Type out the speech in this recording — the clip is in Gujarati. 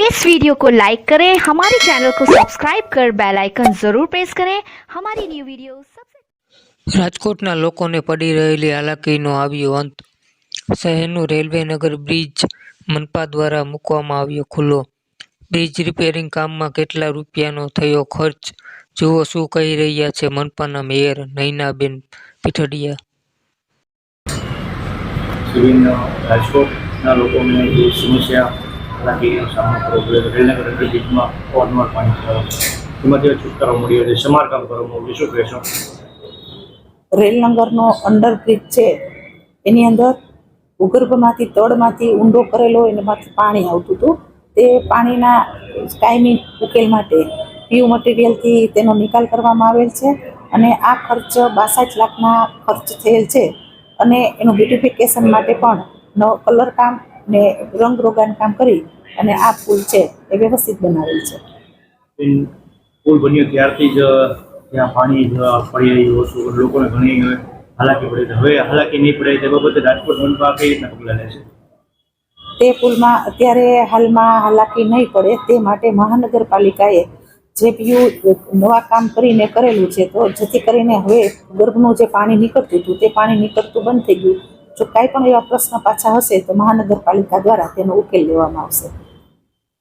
इस वीडियो को लाइक करें, हमारे चैनल को सब्सक्राइब कर बेल आइकन जरूर प्रेस करें हमारी न्यू वीडियो सबसे। રાજકોટના લોકોને પડી રહેલી હાલાકીનો આવ્યો અંત। શહેરનું રેલવે નગર બ્રિજ મનપા દ્વારા મૂકવામાં આવ્યો ખુલ્લો। બ્રિજ રિપેરિંગ કામમાં કેટલા રૂપિયાનો થયો ખર્ચ, જુઓ શું કહી રહ્યા છે મનપાના મેયર નયનાબેન પીઠડિયા। રાજકોટના લોકોને જે સમસ્યા હાલાકીનો સામનો કરવો પડે, રેલનગર બ્રિજમાં અવારનવાર પાણી ભરાય છે, એમાંથી છુટકારો મળ્યો છે, સમારકામ કરવામાં આવ્યું, શું કહેશો? રેલનગરનો અંડરબ્રિજ છે એની અંદર ભૂગર્ભમાંથી તળમાંથી ઊંડો કરેલો એનામાંથી પાણી આવતું હતું। તે પાણીના કાયમી ઉકેલ માટે પીયુ મટીરિયલથી તેનો નિકાલ કરવામાં આવેલ છે અને આ ખર્ચ 62 લાખના ખર્ચ થયેલ છે અને એનું બ્યુટિફિકેશન માટે પણ નવો કલર કામ ને રંગરોગાન કામ કરી અને આ પુલ છે એ વ્યવસ્થિત બનાવેલ છે। પુલ બન્યો ત્યારથી જ ત્યાં પાણી પડી રહ્યું હતું, લોકોને ઘણી હાલાકી પડી, હવે હાલાકી નહીં પડે તે બાબતે રાજકોટ મનપા કઈ રીતના પગલાં લે છે? તે પુલમાં અત્યારે હાલમાં હાલાકી નહીં પડે તે માટે મહાનગરપાલિકાએ જે પીયુ નવા કામ કરીને કરેલું છે, તો જેથી કરીને હવે ગર્ભનું જે પાણી નીકળતું હતું તે પાણી નીકળતું બંધ થઈ ગયું। જો કાંઈ પણ એવા પ્રશ્ન પાછા હશે તો મહાનગરપાલિકા દ્વારા તેનો ઉકેલ લેવામાં આવશે।